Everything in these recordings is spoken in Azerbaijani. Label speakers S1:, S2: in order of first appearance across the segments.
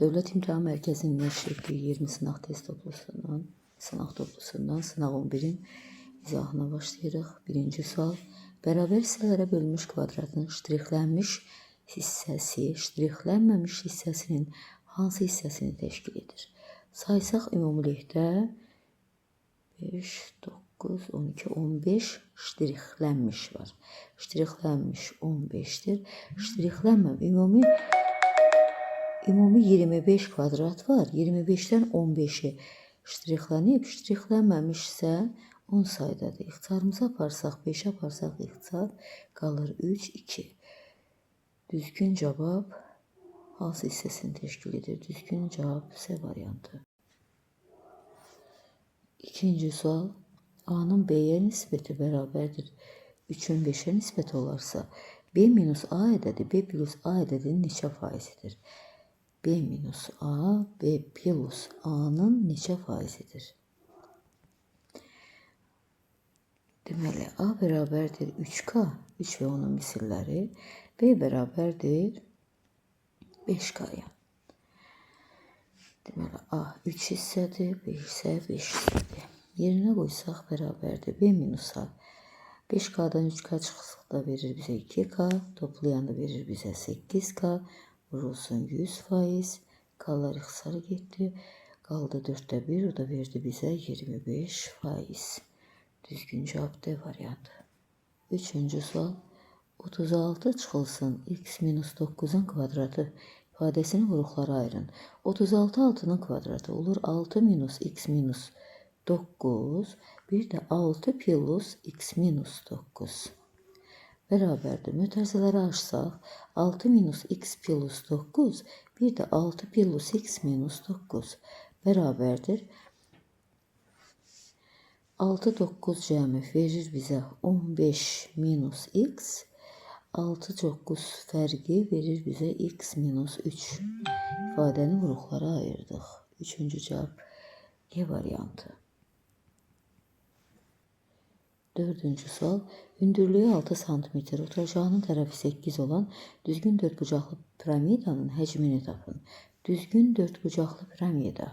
S1: Dövlət İmtahan Mərkəzinin nəşr etdiyi 20 sınaq test toplusundan, sınaq 11-in izahına başlayırıq. Birinci sual. Bərabər hissələrə bölünmüş kvadratın ştrixlənmiş hissəsi, ştrixlənməmiş hissəsinin hansı hissəsini təşkil edir? Saysaq ümumilikdə 5, 9, 12, 15 ştrixlənmiş var. Ştrixlənmiş 15'dir. Ştrixlənməm ümumi 25 kvadrat var. 25'dən 15'i ştrixlənib, ştrixlənməmiş isə 10 saydadır. İxtisarımızı aparsaq, 5 aparsaq ixtisar qalır 3, 2. Düzgün cavab hansı hissəsini təşkil edir? Düzgün cavab C variantı. İkinci sual. A'nın B'ye nisbəti bərabərdir 3'ün 5'e nisbəti olarsa, B minus A ədədi B plus A ədədinin neçə faizidir? B minus A, B plus A'nın neçə faizidir? Deməli, A bərabərdir 3K, 3 və onun misilləri. B bərabərdir 5K'ya. Deməli, A 3 hissədir, B isə 5 hissədir. Yerinə qoysaq bərabərdir B minus A. 5K'dan 3K çıxsıqda verir bizə 2K, toplayanda verir bizə 8K, vurulsun 100%, K'lar ixtisara getdi, qaldı 4'də 1, o da verdi bizə 25%. Düzgün cavab D variantı. Üçüncü sual. 36 çıxılsın x minus 9'un kvadratı ifadəsini vuruqlara ayırın. 36 6'nın kvadratı olur 6 minus x minus 9, bir də 6 plus x minus 9. Bərabərdir. Mütərizələri açsaq, 6 minus x plus 9, bir də 6 plus x minus 9 bərabərdir. 6, 9 cəmi verir bizə 15 minus x, 6, 9 fərqi verir bizə x minus 3. İfadəni vuruqlara ayırdıq. Üçüncü cavab E variantı. Dördüncü sual. Hündürlüyü 6 cm, oturacağının tərəfi 8 olan düzgün dördbucaqlı piramidanın həcmini tapın. Düzgün dördbucaqlı piramida.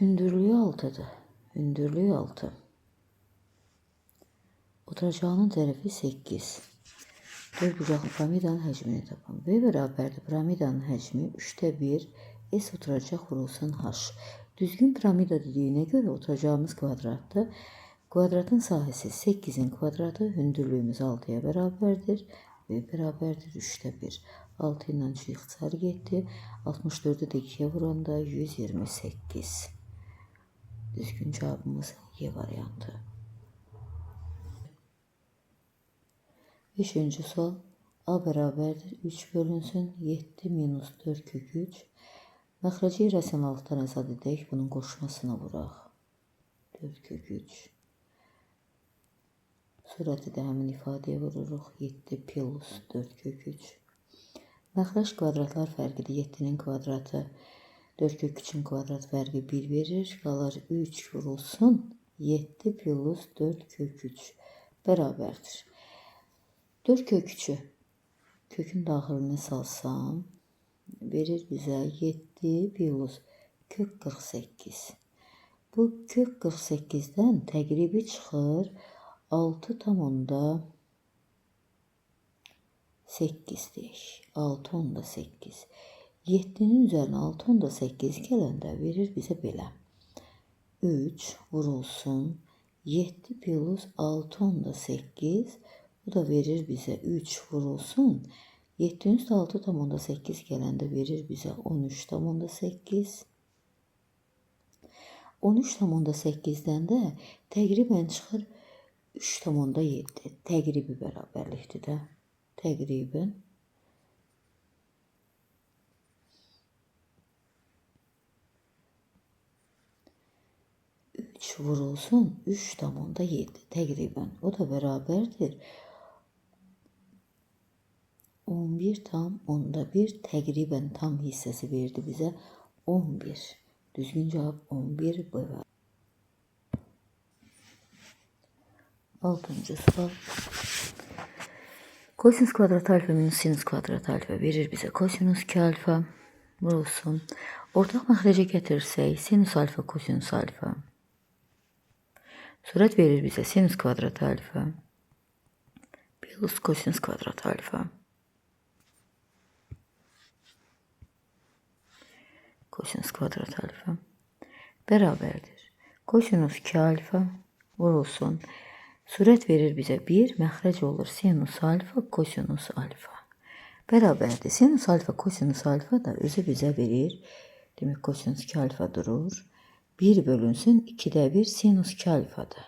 S1: Hündürlüyü 6'dır. Hündürlüyü 6. Oturacağının tərəfi 8. Dördbucaqlı piramidanın həcmini tapın. B bərabərdir. Piramidanın həcmi 3'də 1. S oturacaq vurulsun H. Düzgün piramida dediyinə görə oturacağımız kvadratdır. Kvadratın sahəsi 8'in kvadratı, hündürlüyümüz 6'ya bərabərdir. B bərabərdir 3'də 1. 6 ilə 3 ixtisar getdi. 64'ü də 2'yə vuranda 128. Düzgün cavabımız Y variantı. Beşinci sual. A bərabərdir 3 bölünsün 7 minus 4 kök 3. Məxrəci rəsəmallıqdan azad edək, bunun qoşmasına vuraq. 4 kök 3. Sürəti də həmin ifadəyə vururuq. 7 plus 4 kök 3. Məxrəc kvadratlar fərqidir. 7'nin kvadratı 4 kök 3'ün kvadrat fərqi 1 verir. Qalır 3 vurulsun 7 plus 4 kök 3 bərabərdir. 4 kök 3'ü kökün daxilinə salsam verir bizə 7 plus kök 48. Bu kök 48'dən təqribi çıxır 6 tam onda 8 deyək. 6 onda 8. 7'nin üzərinə 6 onda 8 gələndə verir bizə belə. 3 vurulsun 7 plus 6 onda 8. Bu da verir bizə 3 vurulsun 7'nin üstə 6 tam onda 8 gələndə verir bizə 13 tam onda 8. 13 tam onda 8'dən də təqribən çıxır 3 tam onda 7. Təqribi bərabərlikdir də. Təqribən. Vurulsun 3 tam onda 7 təqribən. O da bərabərdir 11 tam onda 1 təqribən tam hissəsi verdi bizə 11. Düzgün cavab 11 B. 6. sual. Kosinüs kvadrat alfa minus sinüs kvadrat alfa verir bize kosinüs 2 alfa. Vurulsun. Ortak məxrəcə getirsək sinüs alfa kosinüs alfa. Surət verir bize sinüs kvadrat alfa plus kosinüs kvadrat alfa. Kosinüs kvadrat alfa bərabərdir. Kosinüs 2 alfa vurulsun. Surət verir bize 1, məxrəc olur sinüs alfa kosinüs alfa. Bərabərdir. Sinüs alfa kosinüs alfa da özü bizə verir. Demək kosinüs 2 alfa durur. 1 bölünsün 2'də 1 sinüs 2 alfadır.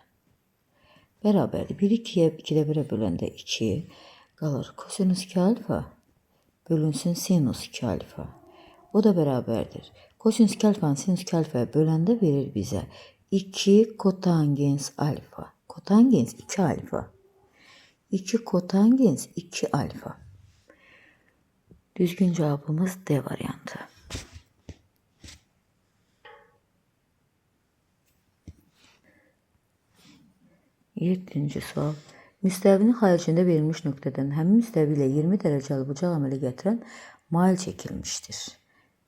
S1: Bərabərdir. 1'i 2'də 1'ə böləndə 2 qalır. Kosinüs 2 alfa bölünsün sinüs 2 alfa. O da bərabərdir. Kosinüs 2 alfanı sinüs 2 alfaya böləndə verir bizə 2 kotangens alfa. Kotangens 2 alfa. 2 kotangens 2 alfa. Düzgün cevabımız D variantı. Yedinci sual. Müstəvinin xaricində verilmiş nöqtədən həmin müstəvi ilə 20 dərəcəli bucaq əmələ gətirən mail çəkilmişdir.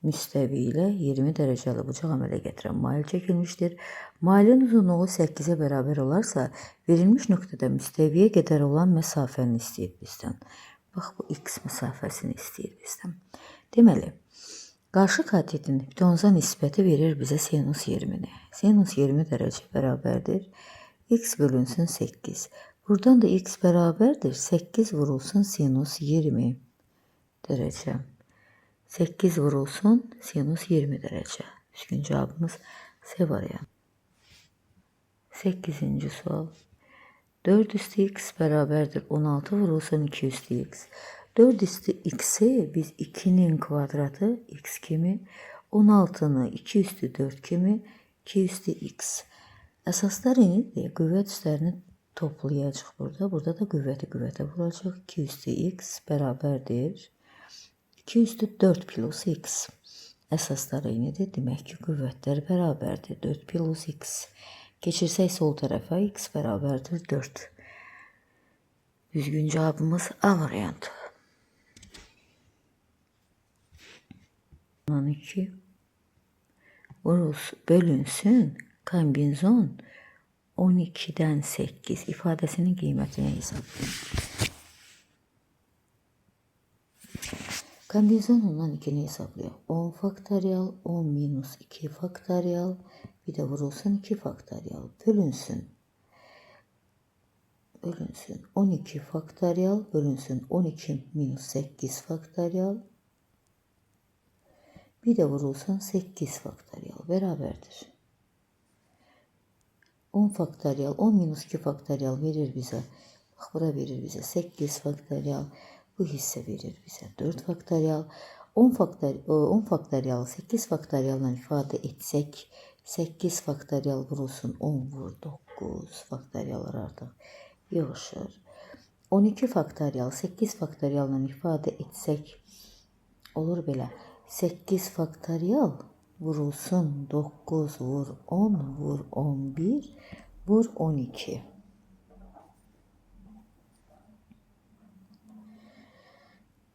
S1: Müstəvi ilə 20 dərəcəli bucaq əmələ gətirən mail çəkilmişdir. Mailin uzunluğu 8'e bərabər olarsa, verilmiş nöqtədə müstəviyə qədər olan məsafəni istəyir bizdən. Bax, bu x məsafəsini istəyir bizdən. Deməli, qarşı katetin hipotenuza nisbəti verir bizə sinus 20'ni. Sinus 20 dərəcə bərabərdir. X bölünsün 8. Buradan da x bərabərdir. 8 vurulsun sinus 20 dərəcə. 8 vurulsun sinus 20 dərəcə. Düzgün cevabımız C variantı. 8. sual. 4 üstü x bərabərdir. 16 vurulsun 2 üstü x. 4 üstü x'i biz 2'nin kvadratı x kimi, 16'nı 2 üstü 4 kimi, 2 üstü x. Əsaslar enidir. Qüvvət üstlərini toplayacaq burada. Burada da qüvvətə vuracaq. 2 üstü x bərabərdir. 2 üstü 4 plus x. Əsaslar enidir. Demək ki, qüvvətlər bərabərdir. 4 plus x. Keçirsək sol tərəfə x bərabərdir 4. Düzgün cevabımız A variantı. 12 bölünsün kombinzon 12'den 8 ifadesinin qiymətini hesablayın. Kombinzon ondan 2'ni hesablayın. 10 faktorial, 10 minus 2 faktorial, bir de vurulsun 2 faktorial. Bölünsün 12 faktorial, bölünsün 12 minus 8 faktorial, bir de vurulsun 8 faktorial beraberdir. 10 faktorial, 10 minus 2 faktorial verir bize. Bak bura verir bize 8 faktorial. Bu hisse verir bize 4 faktorial. 10 faktorial 8 faktorialdan ifade etsek 8 faktorial vurulsun 10 vur 9 faktoriallar artıq yığışır. 12 faktorial 8 faktorialdan ifade etsek olur belə. 8 faktorial vurulsun 9 vur 10 vur 11 vur 12.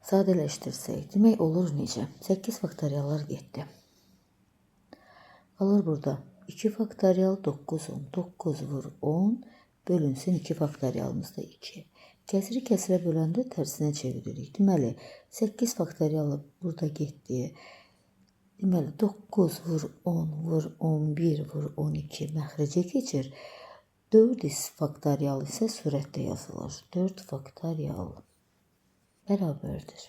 S1: Sadələşdirsək, demək olur necə? 8 faktoriallar getdi. Qalır burada 2 faktorial 9 10. 9 vur 10 bölünsün 2 faktorialımızda 2. Kəsiri kəsirə böləndə tərsinə çeviririk. Deməli 8 faktorialı burada getdi. Deməli 9 vur 10 vur 11 vur 12 məxrəcə keçir. 4 faktorial isə surətdə yazılır. 4 faktorial bərabərdir.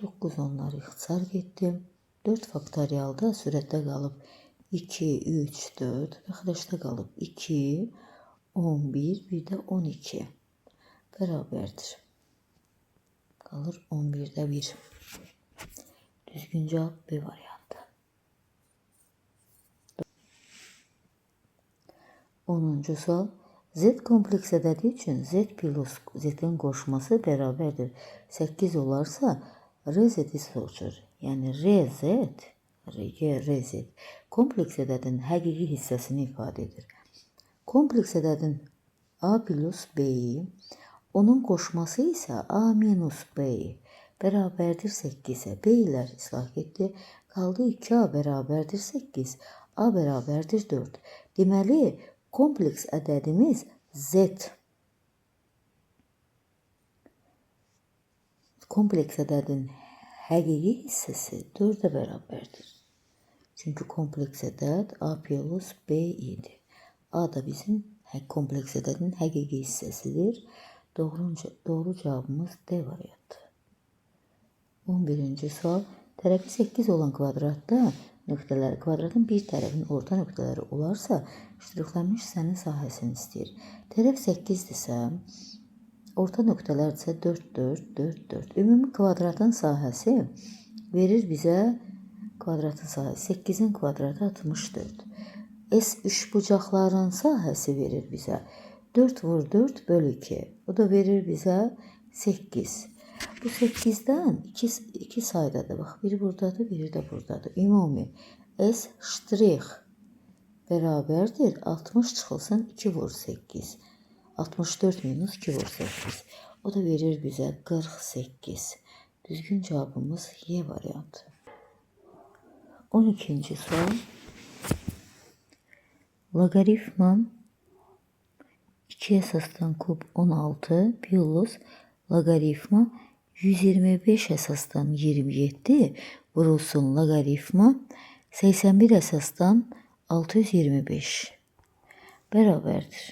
S1: 9 onları ixtisar getdi. 4 faktorialda surətdə qalıb 2, 3, 4. Məxrəcdə qalıb 2, 11, bir də 12. Bərabərdir. Qalır 11'də 1. Düzgün cevap B variantı. 10. sual. Z kompleksə dediği için Z plus Z'in qoşması bərabərdir. 8 olarsa RZ'i soruşur. Yəni RZ kompleks ədədin həqiqi hissəsini ifadə edir. Kompleks ədədin A plus B'yi Onun qoşması isə A minus B bərabərdir 8-ə. B ilə islah getdi. Qaldı 2A bərabərdir 8. A bərabərdir 4. Deməli, kompleks ədədimiz Z. Kompleks ədədin həqiqi hissəsi 4-ə bərabərdir. Çünki kompleks ədəd A plus B idi. A da bizim kompleks ədədin həqiqi hissəsidir. Doğru cavabımız D variantı. 11-ci sual. Tərəfi 8 olan kvadratda nöqtələri kvadratın bir tərəfinin orta nöqtələri olarsa, ştrixlənmiş hissənin sahəsini istəyir. Tərəf 8-dirsə, orta nöqtələrdirsə 4, 4, 4, 4. Ümumi kvadratın sahəsi verir bizə kvadratın sahəsi 8-in kvadratı 64. S üçbucaqların sahəsi verir bizə 4 vur 4 bölü 2. O da verir bizə 8. Bu 8-dən 2 saydadır. Bax, biri buradadır, biri də buradadır. Ümumi S ştrix bərabərdir 60 çıxılsın 2 vur 8. 64 minus 2 vur 8. O da verir bizə 48. Düzgün cavabımız Y variantı. 12-ci sual. Loqaritma 2 əsasdan kub 16 plus loqaritma 125 əsasdan 27 vurulsun loqaritma 81 əsasdan 625 bərabərdir.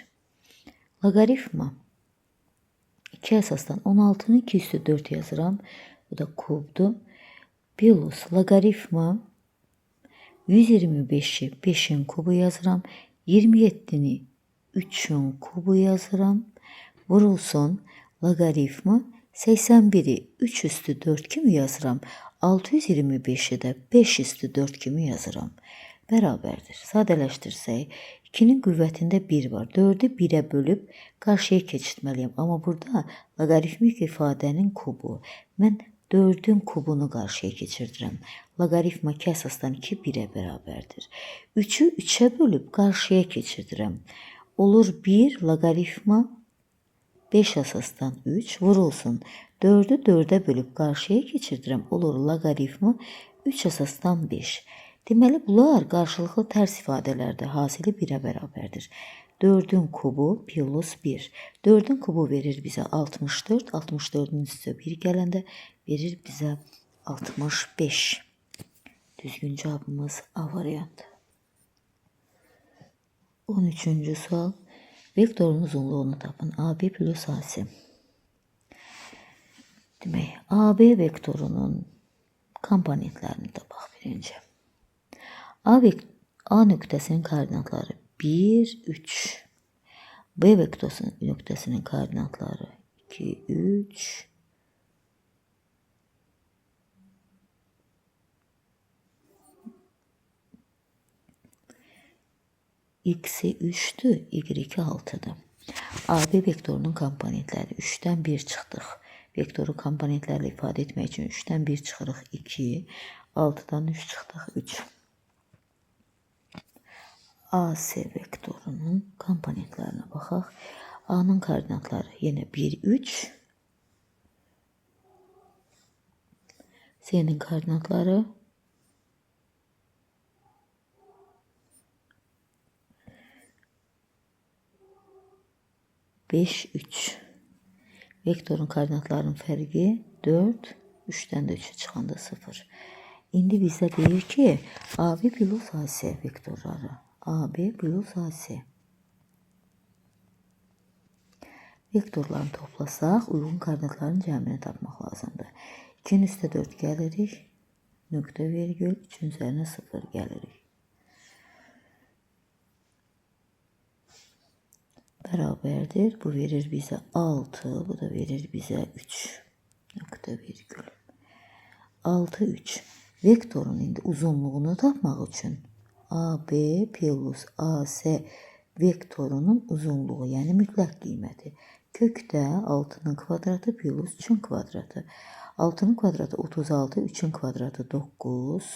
S1: Loqaritma 2 əsasdan 16-nı 2 üstü 4 yazıram. Bu da kubdur. Plus loqaritma 125'i 5'in kubu yazıram. 27'ni 3'ün kubu yazıram. Vurulsun loqaritma 81'i 3 üstü 4 kimi yazıram. 625'i də 5 üstü 4 kimi yazıram. Bərabərdir. Sadələşdirsək, 2'nin qüvvətində 1 var. 4'ü 1'ə bölüb qarşıya keçirtməliyəm. Amma burada loqaritmik ifadənin kubu. Mən 4'ün kubunu qarşıya keçirdirəm. Loqaritma 2 əsasdan 2 1'ə bərabərdir. 3'ü 3'ə bölüb qarşıya keçirdirəm. Olur 1 loqaritma 5 əsasdan 3 vurulsun. 4'ü 4'ə bölüb qarşıya keçirdirəm. Olur loqaritma 3 əsasdan 5. Deməli, bunlar qarşılıqlı tərs ifadələrdə hasili 1'ə bərabərdir. 4'ün kubu plus 1. 4'ün kubu verir bizə 64. 64'ün üstə 1 gələndə verir bizə 65. Düzgün cavabımız A variantı. 13-cü sual. Vektorun uzunluğunu tapın. AB plus AC. Demək, AB vektorunun komponentlərini də bax birinci. A nöqtəsinin koordinatları 1, 3. B nöqtəsinin koordinatları 2, 3. X'i 3'dür, Y 6'dır. AB vektorunun komponentləri 3'dən 1 çıxdıq. Vektoru komponentlərlə ifadə etmək üçün 3'dən 1 çıxırıq 2, 6'dan 3 çıxdıq 3. AC vektorunun komponentlərinə baxaq. A'nın koordinatları yenə 1, 3. C'nin koordinatları 5, 3. Vektorun koordinatlarının fərqi 4, 3'dən də 3'ə çıxanda 0. İndi bizdə deyir ki, AB plus AC vektorları. AB plus AC. Vektorlarını toplasaq, uyğun koordinatların cəmini tapmaq lazımdır. 2'nin üstə 4 gəlirik. Nöqtə vergül, 3'ün üzərinə 0 gəlirik. Bərabərdir. Bu verir bizə 6, bu da verir bizə 3. Nöqtə virgül. 6, 3. Vektorun indi uzunluğunu tapmaq üçün AB plus AC vektorunun uzunluğu, yəni mütləq qiyməti. Kökdə 6'nın kvadratı plus 3'ün kvadratı. 6'nın kvadratı 36, 3'ün kvadratı 9.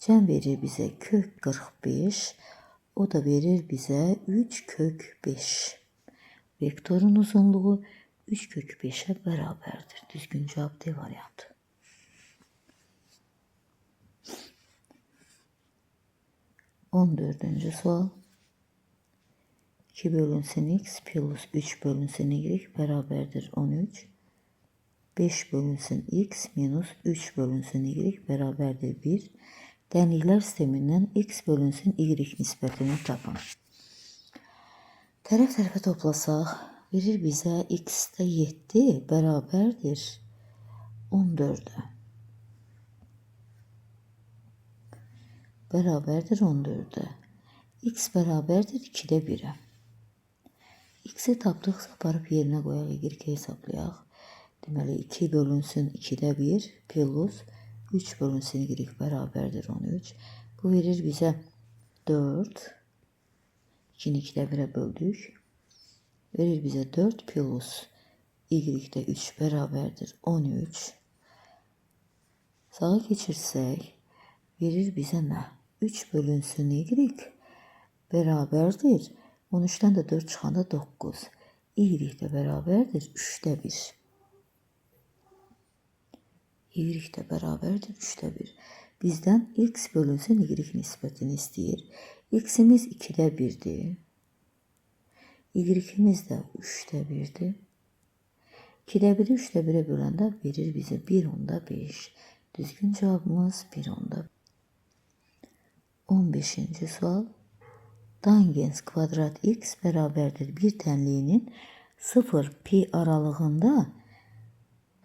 S1: Cəm verir bizə kök 45. O da verir bizə 3 kök 5. Vektorun uzunluğu 3 kök 5'e bərabərdir. Düzgün cavab D variantı. 14-cü sual. 2 bölünsün x plus 3 bölünsün y bərabərdir 13. 5 bölünsün x minus 3 bölünsün y bərabərdir 1. Dənliklər sistemindən x bölünsün y nisbətini tapın. Tərəf-tərəfə toplasaq, verir bizə x-də 7 bərabərdir 14-ə. Bərabərdir 14-ə. X bərabərdir 2-də 1-ə. X-i tapdıqsa, aparıb yerinə qoyaq, y-i hesablayaq. Deməli, 2 bölünsün 2-də 1 plus 3 bölünsün y bərabərdir 13. Bu verir bizə 4. 2-ni 2-də 1-ə böldük. Verir bizə 4 plus y-də 3 bərabərdir 13. Sağa keçirsək, verir bizə nə? 3 bölünsün y bərabərdir. 13-dən də 4 çıxanda 9. Y-də bərabərdir 3-də 1. Y-də bərabərdir 3-də 1. Bizdən x bölünsün y nisbətini istəyir. X-imiz 2-də 1-dir. Y-imiz də 3-də 1-dir. 2-də 1-i 3-də 1-ə böləndə verir bizə 1/5. Düzgün cavabımız 1/5. 15-ci sual. Tangens kvadrat x bərabərdir bir tənliyinin 0-pi aralığında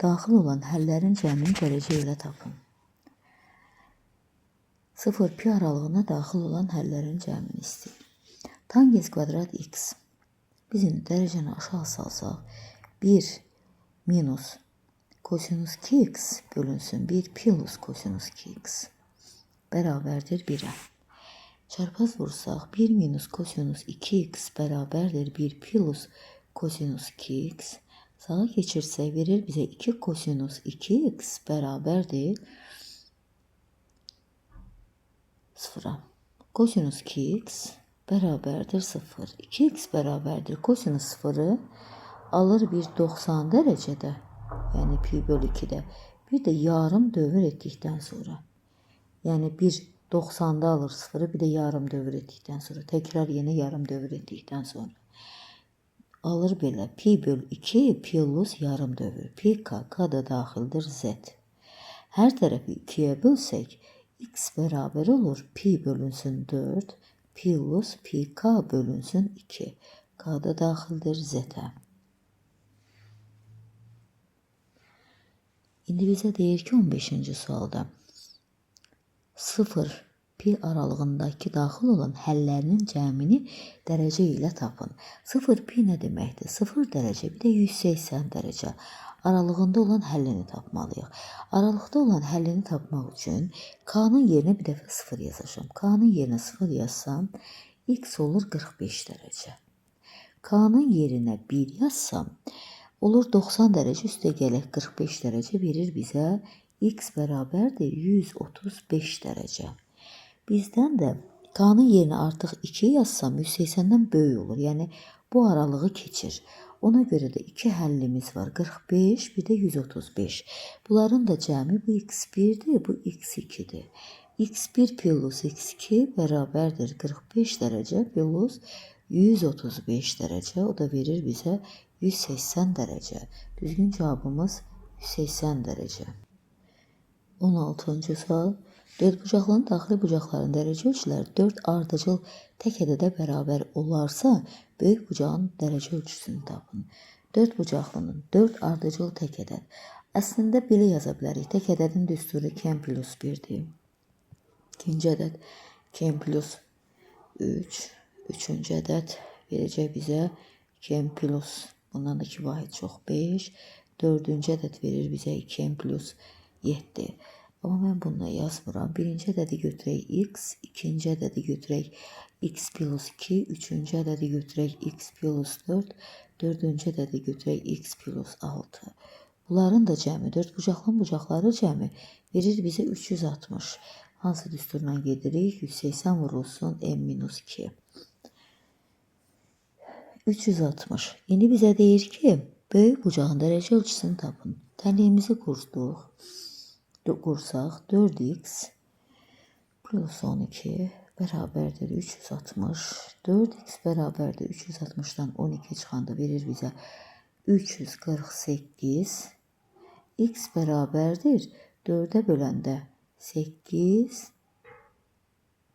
S1: daxil olan həllərin cəmini dərəcə ilə tapın. 0-pi aralığına daxil olan həllərin cəmini istəyir. Tangens kvadrat x. Biz indi dərəcəni aşağı salsaq, 1 minus kosinus 2x bölünsün 1 plus kosinus 2x bərabərdir 1-ə. Çarpaz vursaq, 1 minus kosinus 2x bərabərdir 1 plus kosinus 2x. Sağa keçirsək, verir bizə 2 kosinus 2x bərabərdir 0-a. Kosinus 2x bərabərdir 0. 2x bərabərdir kosinus 0-ı alır bir 90 dərəcədə, yəni pi bölü 2-də. Bir də yarım dövr etdikdən sonra. Yəni bir 90'da alır 0'ı, bir de yarım dövr etdikdən sonra. Tekrar yine yarım dövr etdikdən sonra. Alır belə pi bölü 2 plus yarım dövr. Pi k da daxildir z. Hər tərəfi 2'ye bölsək, x bərabər olur pi bölünsün 4 plus pi k bölünsün 2. K da daxildir z-ə. İndi bizə deyir ki 15-ci sualda 0 pi aralığındakı daxil olan həllərinin cəmini dərəcə ilə tapın. 0 pi nə deməkdir? 0 dərəcə, bir də 180 dərəcə aralığında olan həllini tapmalıyıq. Aralıqda olan həllini tapmaq üçün k-nın yerinə bir dəfə 0 yazacağım. K-nın yerinə 0 yazsam, x olur 45 dərəcə. K-nın yerinə 1 yazsam, olur 90 dərəcə üstə gələk 45 dərəcə verir bizə x bərabərdir 135 dərəcə. Bizdən də k-nın yerinə artıq 2 yazsam 180-dən böyük olur. Yəni bu aralığı keçir. Ona görə də 2 həllimiz var. 45, bir də 135. Bunların da cəmi bu x1-dir, bu x2-dir. x1 plus x2 bərabərdir 45 dərəcə plus 135 dərəcə. O da verir bizə 180 dərəcə. Düzgün cavabımız 180 dərəcə. 16-cı sual. Dördbucaqlının daxili bucaqların dərəcə ölçüləri 4 ardıcıl tək ədədə bərabər olarsa, böyük bucağın dərəcə ölçüsünü tapın. Dördbucaqlının 4 ardıcıl tək ədəd. Əslində belə yaza bilərik. Tək ədədin düsturu 2n plus 1-dir. İkinci ədəd 2n plus 3. Üçüncü ədəd verəcək bizə 2n plus, bundan da 2 vahid çox 5. Dördüncü ədəd verir bizə 2n plus 7. Amma mən bununla yazmıram. Birinci ədədi götürək x, ikinci ədədi götürək x plus 2, üçüncü ədədi götürək x plus 4, dördüncü ədədi götürək x plus 6. Bunların da cəmi, dördbucaqlının bucaqları cəmi verir bizə 360. Hansı düsturla gedirik? 180 vurulsun n minus 2. 360. İndi bizə deyir ki, böyük bucağın dərəcə ölçüsünü tapın. Tənliyimizi qursaq 4x plus 12 bərabərdir 360. 4x bərabərdir 360-dan 12 çıxanda verir bizə 348. X bərabərdir 4-ə böləndə 8,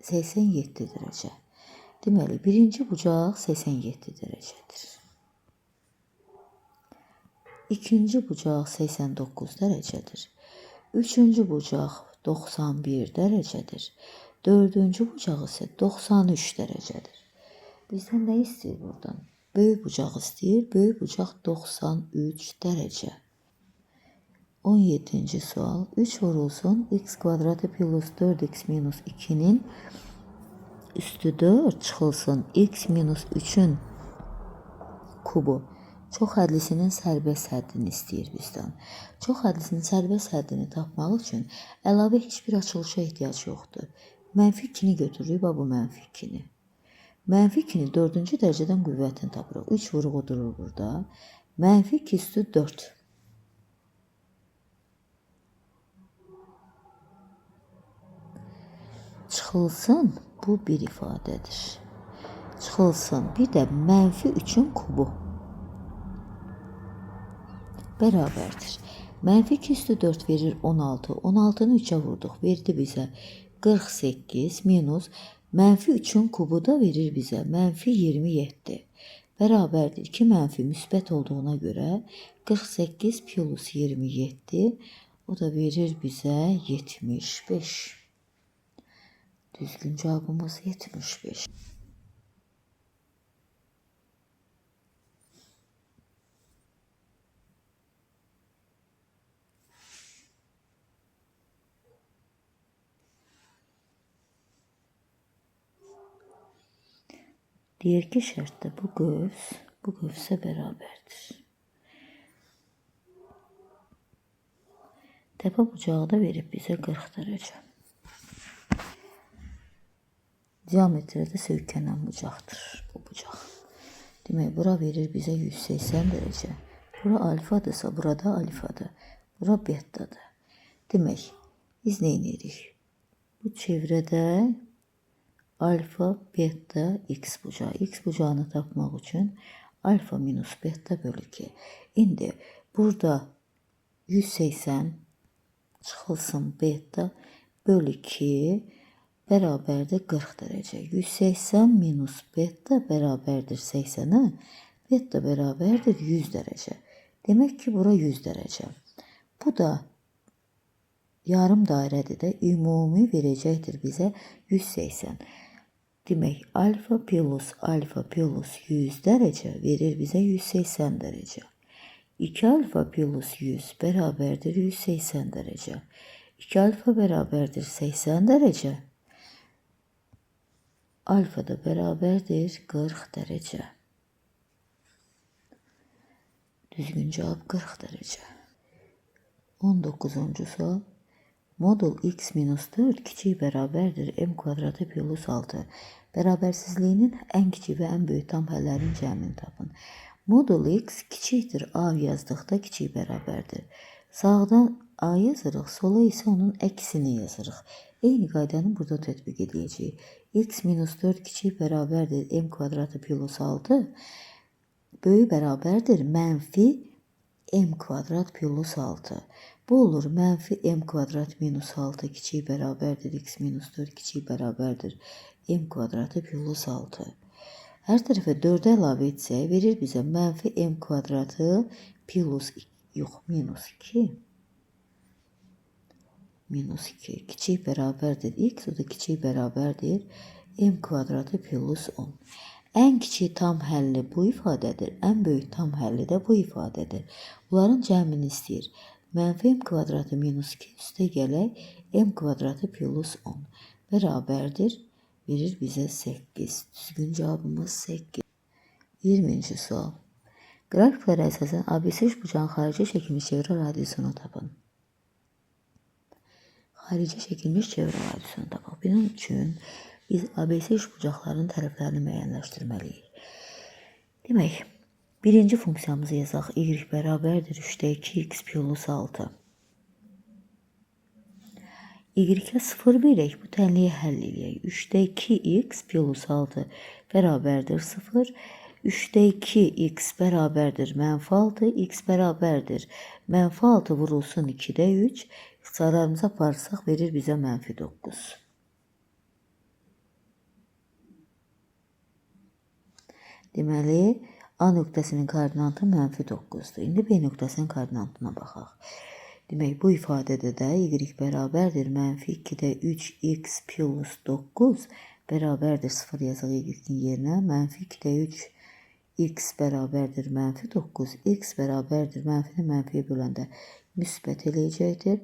S1: 87 dərəcə. Deməli, birinci bucaq 87 dərəcədir. İkinci bucaq 89 dərəcədir. Üçüncü bucaq 91 dərəcədir. Dördüncü bucaq isə 93 dərəcədir. Bizdən nə istəyir buradan? Böyük bucaq istəyir. Böyük bucaq 93 dərəcə. 17-ci sual. 3 vurulsun. X kvadratı plus 4x minus 2'nin üstü 4 çıxılsın. X minus 3'ün kubu. Çox hədlisinin sərbəst həddini istəyir bizdən. Çox hədlisinin sərbəst həddini tapmaq üçün əlavə heç bir açılışa ehtiyac yoxdur. Mənfi 2'ni götürürük, bu mənfi 2'ni. Mənfi 2'ni 4-cü dərəcədən qüvvətini tapırıq. 3 vuruğu durur burada. Mənfi 2 üstü 4. Çıxılsın, bu bir ifadədir. Çıxılsın, bir də mənfi 3'ün kubu. Bərabərdir. Mənfi 2 üstü 4 verir 16. 16'nı 3'ə vurduq. Verdi bizə 48 minus mənfi 3'ün kubu da verir bizə mənfi 27. Bərabərdir. 2 mənfi müsbət olduğuna görə 48 plus 27 o da verir bizə 75. Düzgün cevabımız 75. Diğer ki şərtdə bu qövsə bərabərdir. Təpə bucağı da verib bizə 40 dərəcə. Diametrdə söykənən bucaqdır bu bucaq. Demək, bura verir bizə 180 dərəcə. Bura alfadırsa, burada alfadır. Bura betadır. Demək, biz nə edirik? Bu çevrədə alfa, beta, x bucağı. X bucağını tapmaq üçün alfa minus beta bölü 2. İndi burada 180 çıxılsın beta bölü 2 bərabərdir 40 dərəcə. 180 minus beta bərabərdir 80'ə. Beta bərabərdir 100 dərəcə. Demək ki, bura 100 dərəcə. Bu da yarım dairədir də ümumi verəcəkdir bizə 180. Demək, alfa plus 100 dərəcə verir bizə 180 dərəcə. 2 alfa plus 100 bərabərdir 180 dərəcə. 2 alfa bərabərdir 80 dərəcə. Alfa da bərabərdir 40 dərəcə. Düzgün cavab 40 dərəcə. 19-cu sual. Modul x minus 4 kiçik bərabərdir m kvadratı plus 6. Bərabərsizliyinin ən kiçik və ən böyük tam həllərin cəmini tapın. Modul x kiçikdir a yazdıqda kiçik bərabərdir. Sağdan a yazırıq, sola isə onun əksini yazırıq. Eyni qaydanı burada tətbiq edəcəyik. X minus 4 kiçik bərabərdir m kvadratı plus 6. Böyük bərabərdir mənfi m kvadrat plus 6. Bu olur mənfi m kvadrat minus 6 kiçik bərabərdir x minus 4 kiçik bərabərdir m kvadratı plus 6. Hər tərəfə 4'ə əlavə etsək verir bizə mənfi m kvadratı plus minus 2. Minus 2 kiçik bərabərdir x, o da kiçik bərabərdir m kvadratı plus 10. Ən kiçik tam həlli bu ifadədir, ən böyük tam həlli də bu ifadədir. Bunların cəmini istəyir. Mənfi m kvadratı minus 2 üstə gələk m kvadratı plus 10 bərabərdir. Verir bizə 8. Düzgün cavabımız 8. 20-ci sual. Qrafiklərə əsasən ABC üçbucağın xarici çəkilmiş çevrə radiusunu tapın. Xarici çəkilmiş çevrə radiusunu tapaq. Bunun üçün biz ABC üçbucaqların tərəflərini müəyyənləşdirməliyik. Demək, birinci funksiyamızı yazaq. Y bərabərdir 3-də 2x plus 6. Y-ə 0 verək, bu tənliyi həll edək. 3-də 2x plus 6 bərabərdir 0. 3-də 2x bərabərdir -6, x bərabərdir -6 vurulsun 2-də 3. İxtisarlarımıza aparsaq verir bizə -9. Deməli, A nöqtəsinin koordinatı -9'dur. İndi B nöqtəsinin koordinatına baxaq. Demək, bu ifadədə də y bərabərdir -2'də 3x plus 9 bərabərdir 0 yazıq y-in yerinə. -2'də 3x bərabərdir -9, x bərabərdir mənfini mənfiyə böləndə müsbət eləyəcəkdir.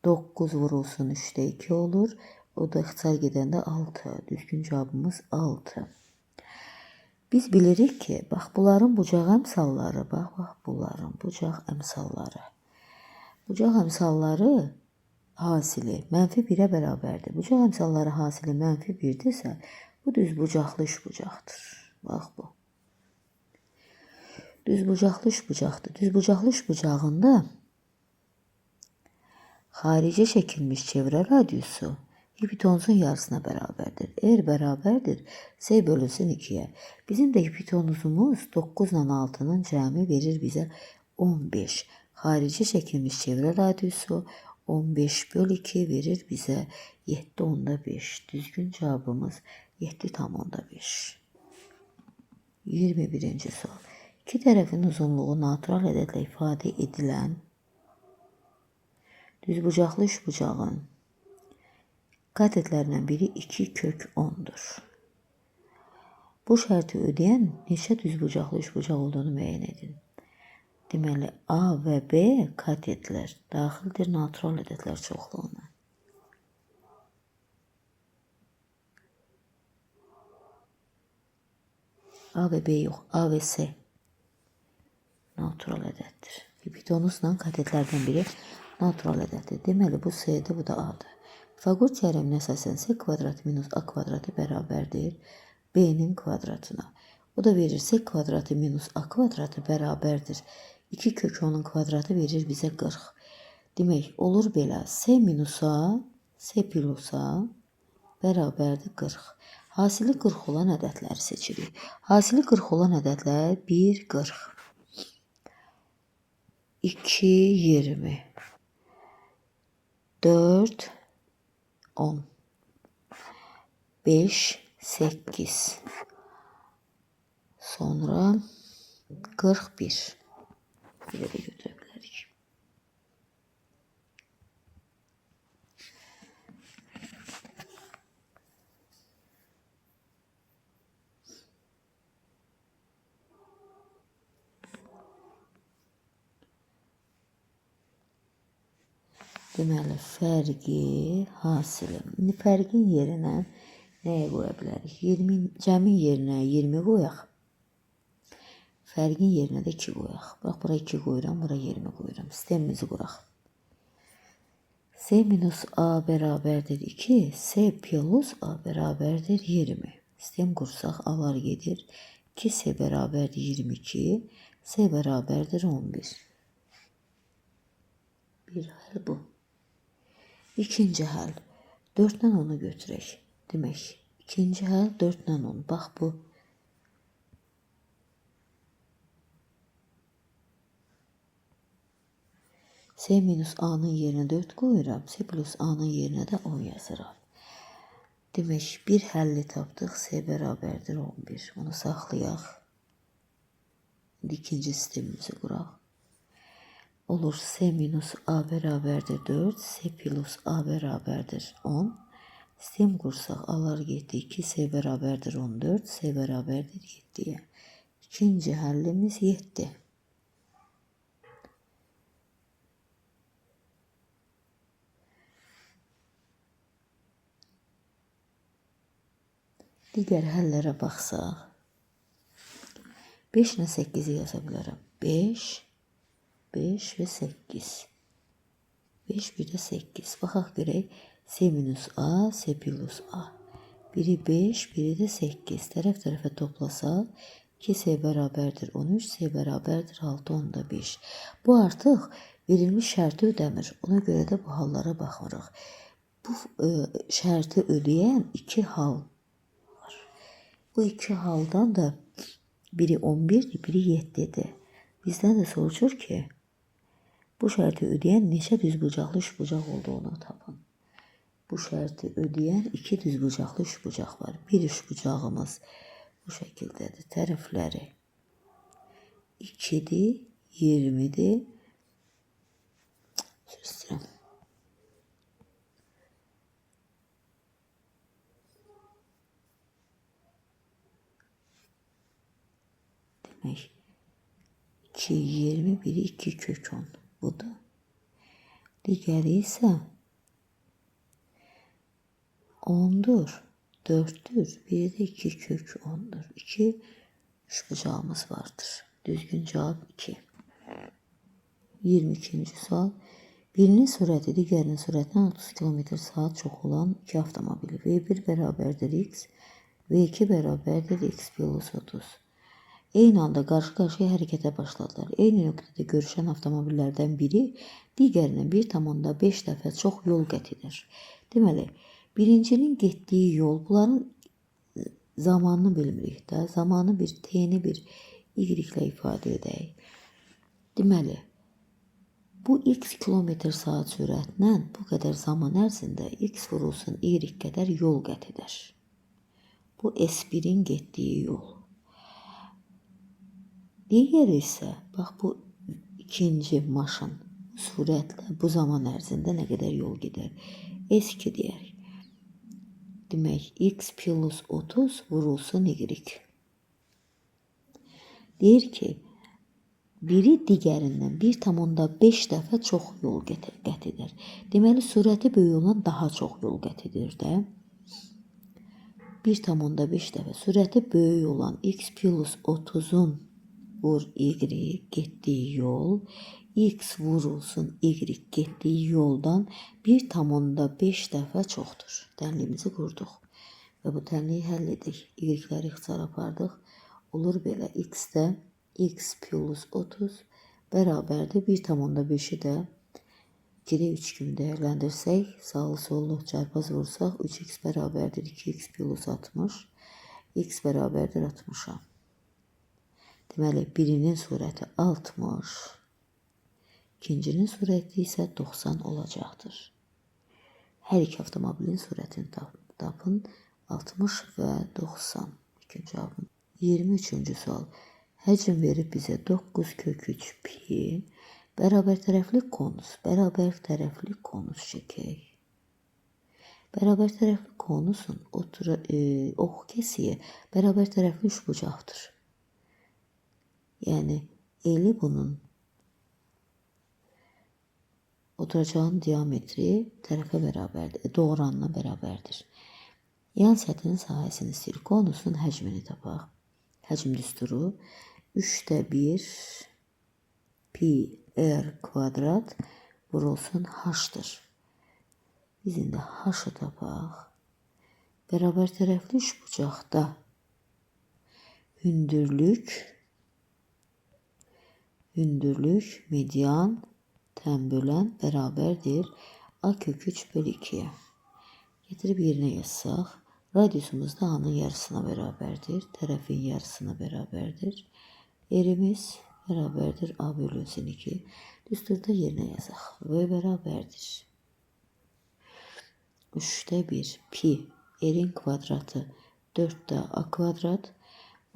S1: 9 vurulsun 3'də 2 olur. O da ixtisar gedəndə 6. Düzgün cavabımız 6. Biz bilirik ki, bax bunların bucaq əmsalları, bax bunların bucaq əmsalları. Bucaq əmsalları hasili -1'ə bərabərdir. Bucaq əmsalları hasili -1'dirsə, bu düz bucaqlı üçbucaqdır. Bax bu. Düz bucaqlı üçbucaqdır. Düz bucaqlı üçbucağında xaricə çəkilmiş çevrə radiusu hipotenuzun yarısına bərabərdir. R bərabərdir S bölünsün 2'yə. Bizim də hipotenuzumuz 9 ilə 6'nın cəmi verir bizə 15. Xaricə çəkilmiş çevrə radiusu 15/2 verir bizə 7/5. Düzgün cavabımız 7/5. 21-ci sual. İki tərəfin uzunluğu natural ədədlə ifadə edilən düzbucaqlı üçbucağın qatetlərindən biri 2 kök 10'dur. Bu şərti ödəyən neçə düzbucaqlı üçbucaq olduğunu müəyyən edin. Deməli, A və B katetlər daxildir natural ədədlər çoxluğuna. A və B yox, A və C natural ədəddir. Hipotenuzla katetlərdən biri natural ədəddir. Deməli, bu C'dir, bu da A'dır. Pifaqor teoreminə əsasən C kvadratı minus A kvadratı bərabərdir B'nin kvadratına. O da verir C kvadratı minus A kvadratı bərabərdir 2 kök 10'un kvadratı verir bizə 40. Demək, olur belə. C minus A, C plus A bərabərdir 40. Hasili 40 olan ədədləri seçirik. Hasili 40 olan ədədlər 1, 40. 2, 20. 4, 10. 5, 8. Sonra 41. Belə də götürə bilərik. Deməli, fərqi hasili. İndi fərqin yerinə nəyə qoya bilərik? 20, cəmin yerinə 20 qoyaq. Fərqin yerinə də 2 qoyaq. Bax, bura 2 qoyuram, bura 20 qoyuram. Sistemimizi quraq. C minus A bərabərdir 2, C plus A bərabərdir 20. Sistem qursaq, A'lar gedir. 2C bərabərdir 22, C bərabərdir 11. Bir həll bu. İkinci həll. 4-dən 10'u götürək. Demək, ikinci həll 4-dən 10. Bax bu. C minus A'nın yerinə 4 qoyuram. C plus A'nın yerinə də 10 yazıram. Demək, bir həlli tapdıq. C bərabərdir 11. Onu saxlayaq. İndi ikinci sistemimizi quraq. Olur C minus A bərabərdir 4. C plus A bərabərdir 10. Sistem qursaq. A'lar getdi. 2C bərabərdir 14. C bərabərdir 7'yə. İkinci həllimiz 7. Digər həllərə baxsaq. 5 ilə 8'i yaza bilərəm. 5 və 8. 5 bir də 8. Baxaq görək. C minus A, C plus A. Biri 5, biri də 8. Tərəf tərəfə toplasaq 2S beraberdir 13, S beraberdir 6 onda 5. Bu artıq verilmiş şərti ödəmir. Ona görə də bu hallara baxırıq. Bu şərti ödəyən iki hal var. Bu iki haldan da biri 11'dir, biri 7'dir. Bizdən də soruşur ki, bu şərti ödəyən neçə düzbucaqlı üçbucaq olduğunu tapın. Bu şərti ödəyən iki düzbucaqlı üçbucaq var. Bir üçbucağımız bu şəkildədir. Tərəfləri 2'dir, 20'dir. Söz demək 2, 20, biri 2 kök 10. Budur. Digəri isə 10'dur, 4'tür, biri də 2 kök 10'dur. 2 üçbucağımız vardır. Düzgün cavab 2. 22. sual. Birinin sürəti digərinin sürətindən 30 km/saat çox olan iki avtomobil. V1 bərabərdir x, V2 bərabərdir x plus 30. Eyni anda qarşı-qarşıya hərəkətə başladılar. Eyni nöqtədə görüşən avtomobillərdən biri digərindən 1,5 dəfə çox yol qət edir. Deməli, birincinin getdiyi yol, bunların zamanını bilmirik də. Zamanı bir t-ni bir y ilə ifadə edək. Deməli, bu x km/saat sürətlə bu qədər zaman ərzində x vurulsun y qədər yol qət edir. Bu S1'in getdiyi yol. Digəri isə, bax bu ikinci maşın sürətlə bu zaman ərzində nə qədər yol gedər? S2 deyək. Demək, x plus 30 vurulsun y. Deyir ki, biri digərindən 1,5 dəfə çox yol qət edir. Deməli, sürəti böyük olan daha çox yol qət edir də. 1,5 dəfə sürəti böyük olan x plus 30'un vur y getdiyi yol, x vurulsun y getdiyi yoldan 1,5 dəfə çoxdur. Tənliyimizi qurduq və bu tənliyi həll edik. Y-ləri ixtisar apardıq. Olur belə, x-də x plus 30 bərabərdir 1,5'i də 2'də 3 kimi dəyərləndirsək, sağlı sollu çarpaz vursaq, 3x bərabərdir 2x plus 60, x bərabərdir 60'a. Deməli, birinin sürəti 60, ikincinin sürəti isə 90 olacaqdır. Hər iki avtomobilin sürətini tapın, 60 və 90. İkinci cavabım. 23. sual. Həcm verib bizə 9 kök 3 pi, bərabər tərəfli konus çəkək. Bərabər tərəfli konusun ox kəsiyi bərabər tərəfli üçbucaqdır. Yəni, eli bunun oturacağın diametri tərəfə bərabərdir, doğranına bərabərdir. Yan səthinin sahəsini istəyir. Konusun həcmini tapaq. Həcm düsturu 3'də 1 pi r kvadrat vurulsun h-dır. Biz indi h-ı tapaq. Bərabər tərəfli üçbucaqda hündürlük, median, tənbölən bərabərdir a kök 3 bölü 2'yə. Getirib yerinə yazsaq, radiusumuz da a-nın yarısına bərabərdir, tərəfin yarısına bərabərdir. Yerimiz bərabərdir a bölünsün 2. Düsturda yerinə yazaq. V bərabərdir 3'də 1 pi r-in kvadratı 4'də a kvadrat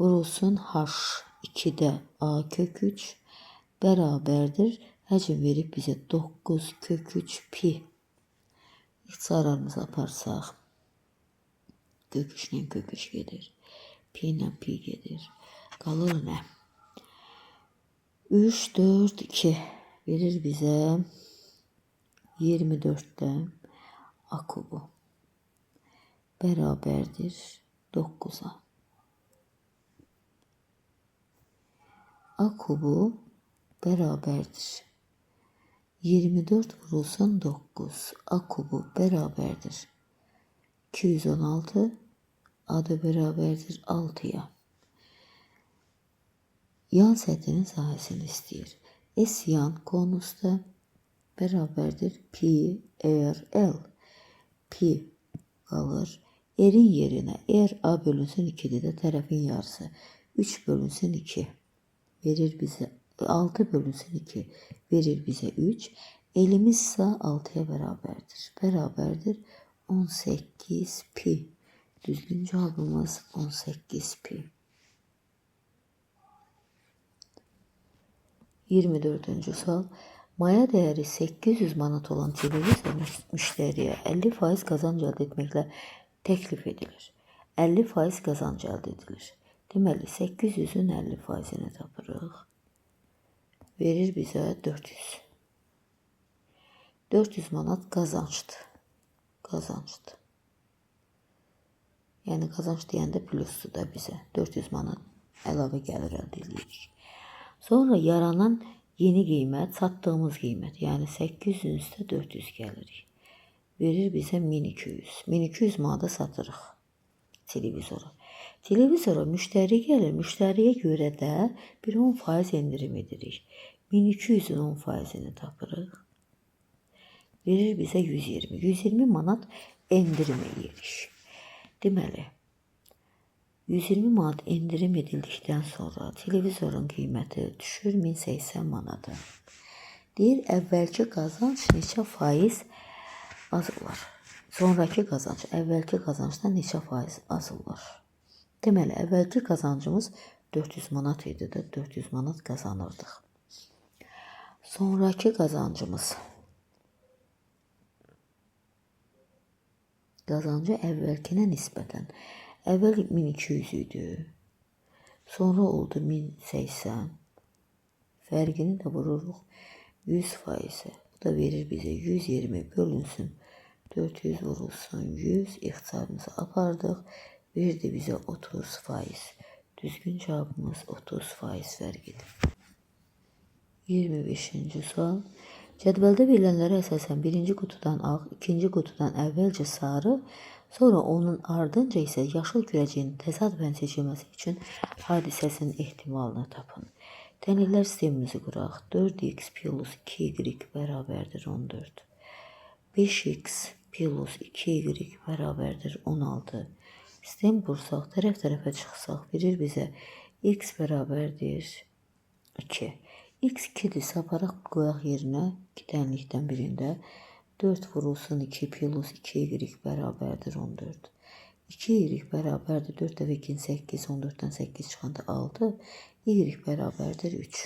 S1: vurulsun h 2'də a kök 3 bərabərdir. Həcm verib bizə 9 kök 3 pi. İxtisarlarımızı aparsaq, kök 3 ilə kök 3 gedir. Pi ilə pi gedir. Qalır nə? 3, 4, 2 verir bizə 24'də a kubu bərabərdir 9'a. A kubu bərabərdir 24 vurulsun 9. A kubu bərabərdir 216. A da bərabərdir 6'ya. yan səthinin sahəsini istəyir. S yan konusda bərabərdir pi r l. Pi qalır. R'in yerinə r a bölünsün 2'dir də tərəfin yarısı. 3 bölünsün 2 verir bizə 6 bölünsün 2 verir bizə 3. Elimiz ise 6'ya bərabərdir. Bərabərdir 18 pi. Düzgün cevabımız 18 pi. 24. sual. Maya değeri 800 manat olan televizor müşteriye 50% kazanç elde etmekle teklif edilir. 50% kazanç elde edilir. Deməli 800'ün 50%'ini tapırıq. Verir bizə 400. 400 manat kazançdır. Kazançdır. Yəni kazanç deyəndə plusdur da bizə. 400 manat əlavə gəlir əldə edirik. Sonra yaranan yeni qiymət, satdığımız qiymət. Yəni 800'ün üstə 400 gəlirik. Verir bizə 1200. 1200 manata satırıq televizoru. Televizora müşteri gəlir. Müşteriyə görə də bir 10% endirim edirik. 1200'ün 10%'ini tapırıq. Verir bizə 120. 120 manat endirim edirik. Deməli 120 manat endirim edildikdən sonra televizorun qiyməti düşür 1080 manata. Deyir, əvvəlki qazanc neçə faiz azalır? Sonraki qazanc əvvəlki qazancdan neçə faiz azalır? Deməli, əvvəlki qazancımız 400 manat idi də 400 manat qazanırdıq. Sonraki qazancımız qazancı əvvəlkinə nisbətən. Əvvəl 1200 idi. Sonra oldu 1080. Fərqini də vururuq 100%. Bu da verir bizə 120 bölünsün 400 vurulsun 100. İxtisarımızı apardıq. Verdi bizə 30%. Düzgün cevabımız 30% fərqidir. 25. sual. Cədvəldə verilənlərə əsasən birinci qutudan ağ, ikinci qutudan əvvəlcə sarı, sonra onun ardınca isə yaşıl kürəcinin təsadüfən seçilməsi üçün hadisəsinin ehtimalını tapın. Tənliklər sistemimizi quraq. 4x plus 2y bərabərdir 14. 5x plus 2y bərabərdir 16. Sistem qursaq, tərəf-tərəfə çıxsaq, verir bizə x bərabərdir 2. X 2'dirsə aparaq qoyaq yerinə 2 tənlikdən birində 4 vurulsun 2 plus 2y bərabərdir 14. 2y bərabərdir 4 dəfə 2 8, 14'dən 8 çıxanda 6, y bərabərdir 3.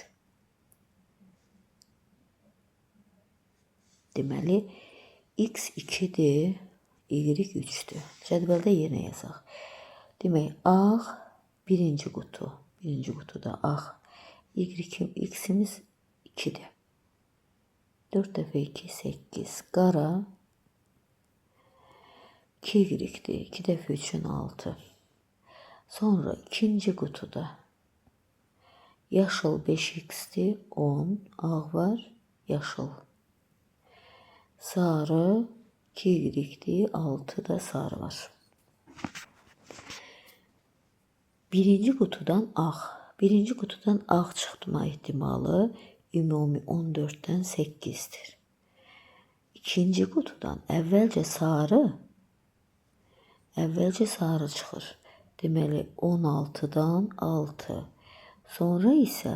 S1: Deməli x 2'dir, y 3'dür. Cədvəldə yerinə yazaq. Demək ağ birinci qutu, birinci qutuda ağ. X'imiz 2'dir. 4 dəfə 2, 8. Qara 2y'dir. 2 dəfə 3'ün 6. Sonra ikinci qutuda yaşıl 5x'dir. 10. Ağ var. Yaşıl. Sarı 2y'dir. 6 da sarı var. Birinci qutudan ağ. Birinci kutudan ağ çıxma ihtimalı ümumi 14'dən 8'dir. İkinci kutudan əvvəlcə sarı çıxır. Deməli 16'dan 6. Sonra isə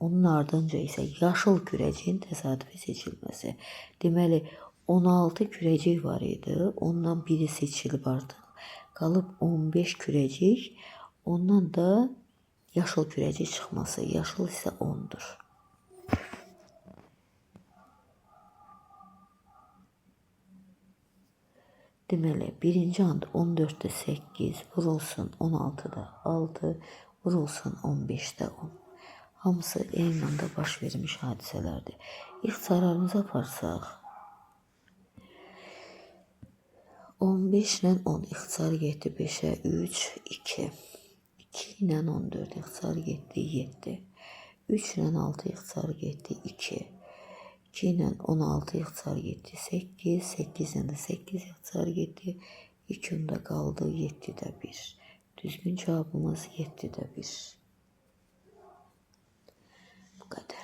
S1: onun ardınca isə yaşıl kürəciyin təsadüfi seçilməsi. Deməli 16 kürəcik var idi. Ondan biri seçilib artıq. Qalıb 15 kürəcik. Ondan da yaşıl kürəcik çıxması. Yaşıl isə 10'dur. Deməli, birinci and 14'də 8, vurulsun 16'da 6, vurulsun 15'də 10. Hamısı eyni anda baş vermiş hadisələrdir. İxtisarlarımızı aparsaq. 15 ilə 10 ixtisar getdi 5'ə 3, 2. 2 ilə 14 ixtisar getdi 7. 3 ilə 6 ixtisar getdi 2. 2 ilə 16 ixtisar getdi 8. 8 ilə 8 ixtisar getdi. 2 onda qaldı 7'də 1. Düzgün cevabımız 7'də 1. qədər.